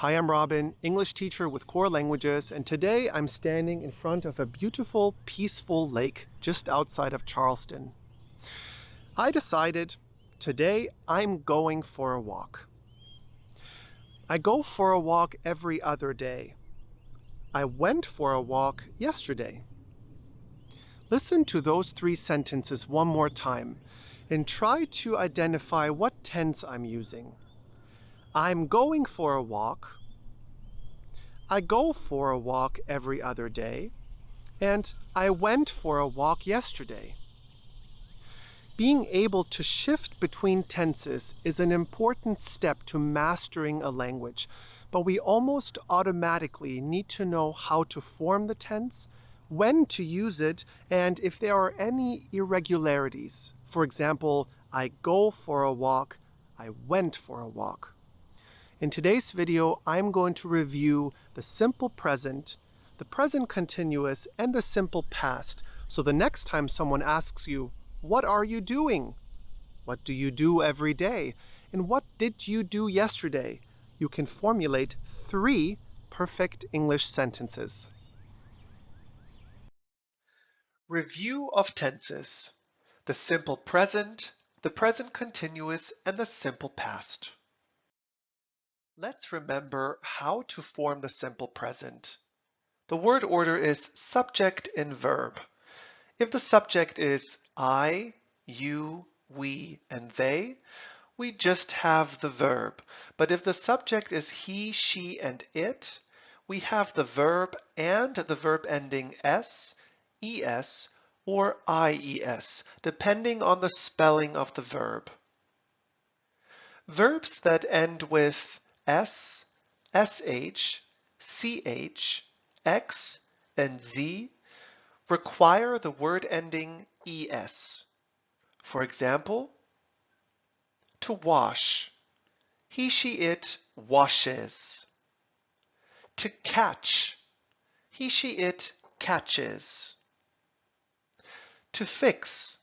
Hi, I'm Robin, English teacher with Core Languages, and today I'm standing in front of a beautiful, peaceful lake just outside of Charleston. I decided today I'm going for a walk. I go for a walk every other day. I went for a walk yesterday. Listen to those three sentences one more time and try to identify what tense I'm using. I'm going for a walk. I go for a walk every other day. And I went for a walk yesterday. Being able to shift between tenses is an important step to mastering a language, but we almost automatically need to know how to form the tense, when to use it, and if there are any irregularities. For example, I go for a walk, I went for a walk. In today's video, I'm going to review the simple present, the present continuous, and the simple past. So the next time someone asks you, what are you doing? What do you do every day? And what did you do yesterday? You can formulate 3 perfect English sentences. Review of tenses: the simple present, the present continuous, and the simple past. Let's remember how to form the simple present. The word order is subject and verb. If the subject is I, you, we, and they, we just have the verb. But if the subject is he, she, and it, we have the verb and the verb ending s, es, or ies, depending on the spelling of the verb. Verbs that end with s, sh, ch, x, and z require the word ending es. For example, to wash, he, she, it washes. To catch, he, she, it catches. To fix,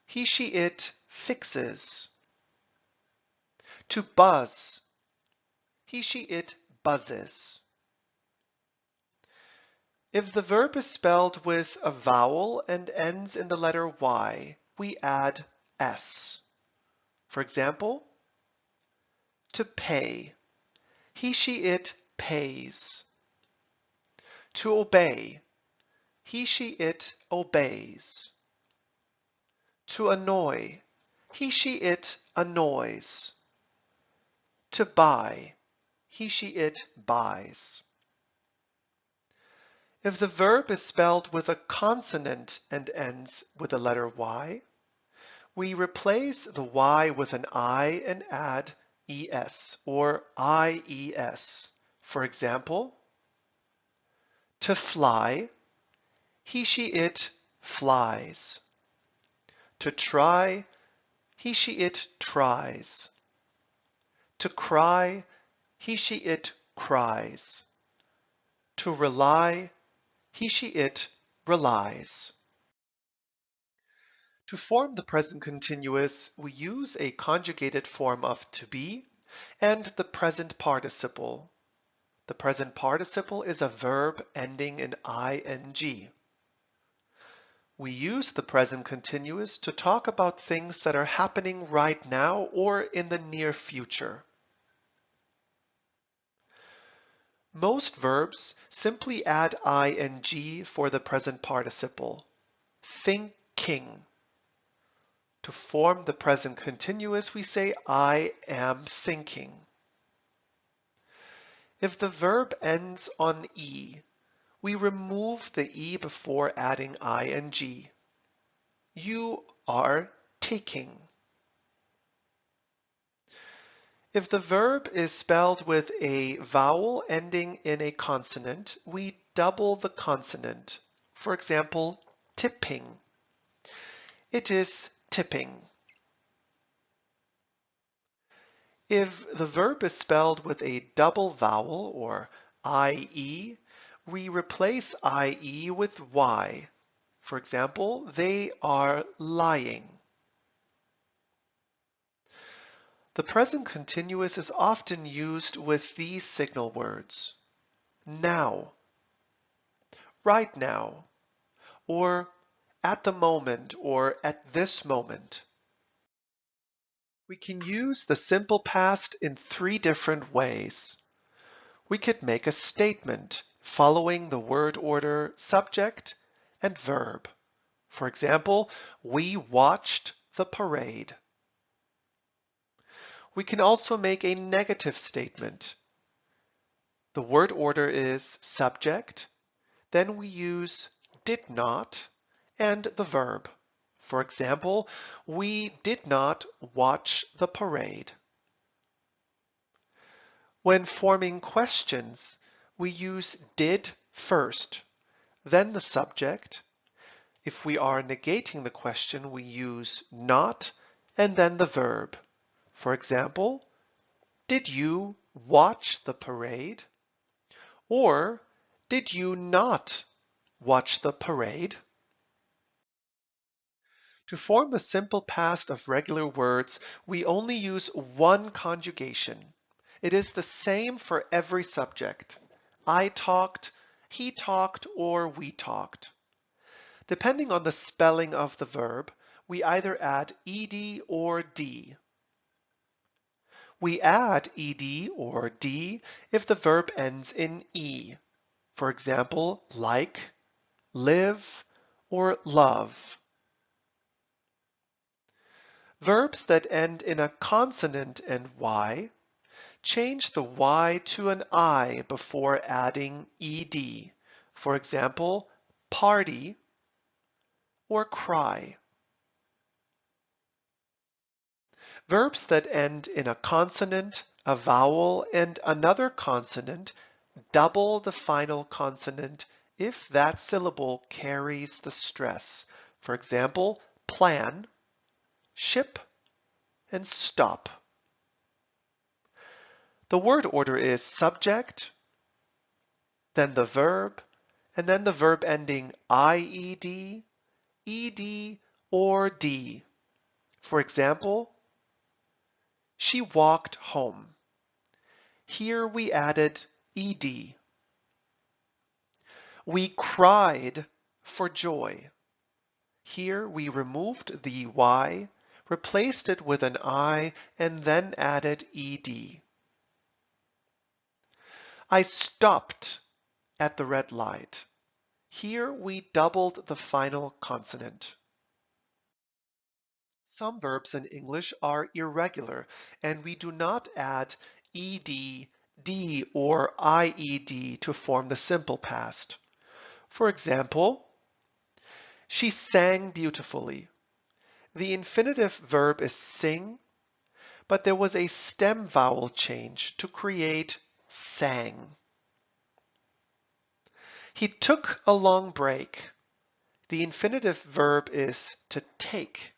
he, she, it fixes. To buzz, he, she, it buzzes. If the verb is spelled with a vowel and ends in the letter Y, we add S. For example, to pay, he, she, it pays. To obey, he, she, it obeys. To annoy, he, she, it annoys. To buy, he, she, it buys. If the verb is spelled with a consonant and ends with the letter Y, we replace the Y with an I and add es or ies. For example, to fly, he, she, it flies. To try, he, she, it tries. To cry, he, she, it cries. To rely, he, she, it relies. To form the present continuous, we use a conjugated form of to be and the present participle. The present participle is a verb ending in ing. We use the present continuous to talk about things that are happening right now or in the near future. Most verbs simply add ing for the present participle. Thinking. To form the present continuous, we say I am thinking. If the verb ends on e, we remove the e before adding ing. You are taking. If the verb is spelled with a vowel ending in a consonant, we double the consonant. For example, tipping. It is tipping. If the verb is spelled with a double vowel or ie, we replace ie with y. For example, they are lying. The present continuous is often used with these signal words: now, right now, or at the moment, or at this moment. We can use the simple past in three different ways. We could make a statement following the word order subject and verb. For example, we watched the parade. We can also make a negative statement. The word order is subject, then we use did not and the verb. For example, we did not watch the parade. When forming questions, we use did first, then the subject. If we are negating the question, we use not and then the verb. For example, did you watch the parade? Or did you not watch the parade? To form the simple past of regular words, we only use one conjugation. It is the same for every subject. I talked, he talked, or we talked. Depending on the spelling of the verb, we either add ed or d. We add ed or d if the verb ends in e. For example, like, live, or love. Verbs that end in a consonant and y change the y to an I before adding ed. For example, party or cry. Verbs that end in a consonant, a vowel, and another consonant double the final consonant if that syllable carries the stress. For example, plan, ship, and stop. The word order is subject, then the verb, and then the verb ending ied, ed, or d. For example, she walked home. Here we added ed. We cried for joy. Here we removed the y, replaced it with an I, and then added ed. I stopped at the red light. Here we doubled the final consonant. Some verbs in English are irregular, and we do not add ed, d, or ied to form the simple past. For example, she sang beautifully. The infinitive verb is sing, but there was a stem vowel change to create sang. He took a long break. The infinitive verb is to take.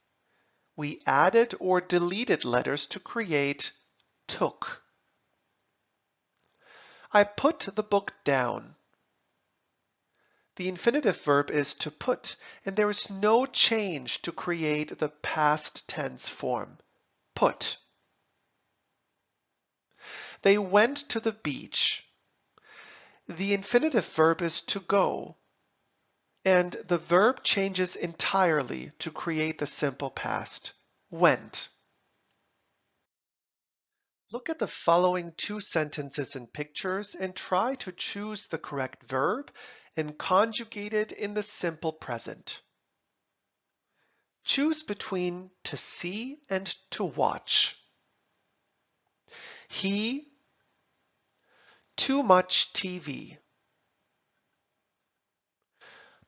We added or deleted letters to create took. I put the book down. The infinitive verb is to put, and there is no change to create the past tense form, put. They went to the beach. The infinitive verb is to go, and the verb changes entirely to create the simple past, went. Look at the following two sentences and pictures and try to choose the correct verb and conjugate it in the simple present. Choose between to see and to watch. He, too much TV.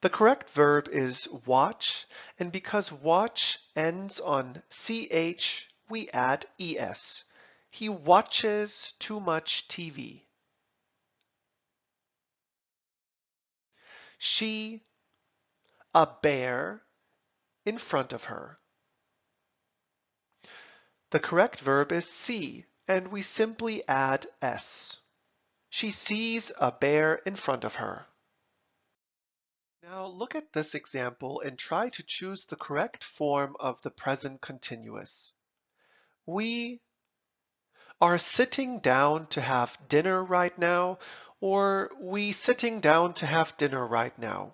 The correct verb is watch, and because watch ends on ch, we add es. He watches too much TV. She, a bear, in front of her. The correct verb is see, and we simply add s. She sees a bear in front of her. Now look at this example and try to choose the correct form of the present continuous. We are sitting down to have dinner right now, or we sitting down to have dinner right now?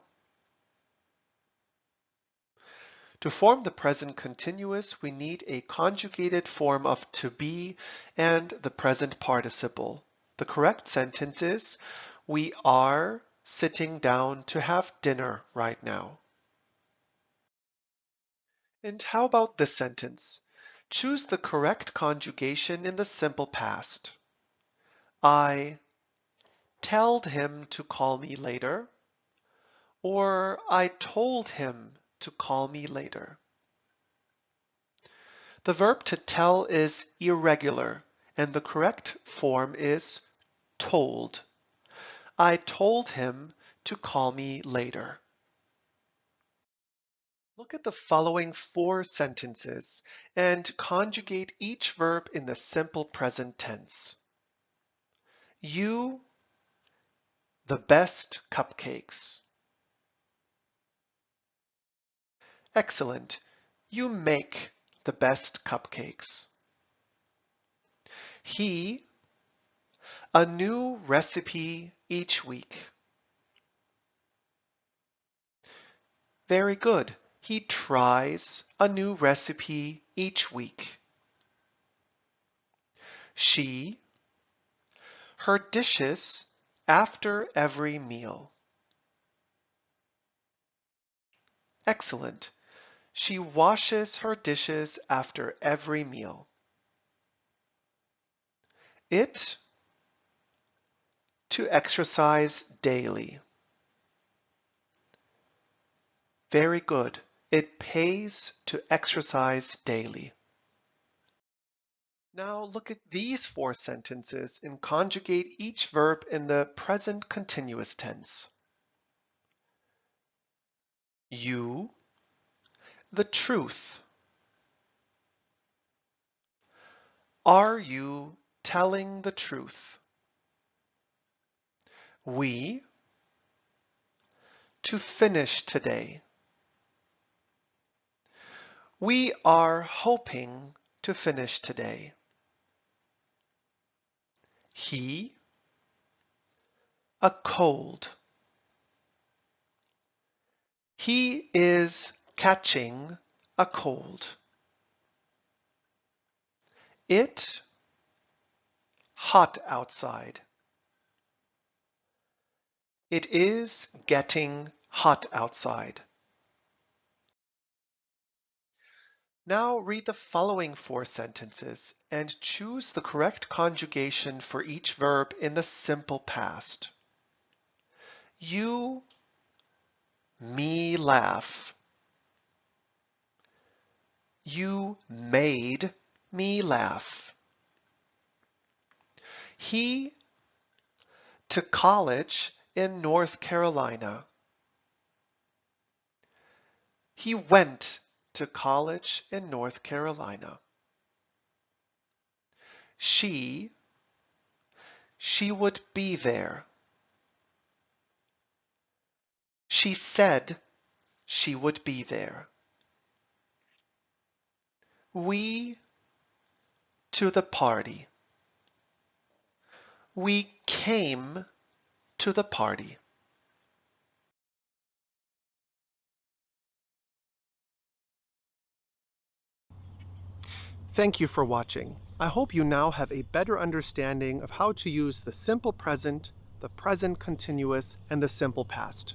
To form the present continuous, we need a conjugated form of to be and the present participle. The correct sentence is, we are sitting down to have dinner right now. And how about this sentence? Choose the correct conjugation in the simple past. I telled him to call me later, or I told him to call me later. The verb to tell is irregular, and the correct form is told. I told him to call me later. Look at the following 4 sentences and conjugate each verb in the simple present tense. You, the best cupcakes. Excellent. You make the best cupcakes. He, a new recipe each week. Very good. He tries a new recipe each week. She, her dishes after every meal. Excellent. She washes her dishes after every meal. It, to exercise daily. Very good. It pays to exercise daily. Now look at these 4 sentences and conjugate each verb in the present continuous tense. You, the truth. Are you telling the truth? We, to finish today. We are hoping to finish today. He, a cold. He is catching a cold. It, hot outside. It is getting hot outside. Now read the following 4 sentences and choose the correct conjugation for each verb in the simple past. You, me laugh. You made me laugh. He, to college in North Carolina. He went to college in North Carolina. She would be there. She said she would be there. We, to the party. We came to the party. Thank you for watching. I hope you now have a better understanding of how to use the simple present, the present continuous, and the simple past.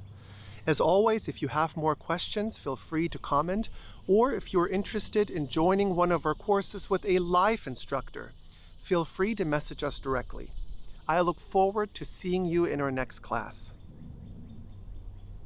As always, if you have more questions, feel free to comment, or if you're interested in joining one of our courses with a live instructor, feel free to message us directly. I look forward to seeing you in our next class.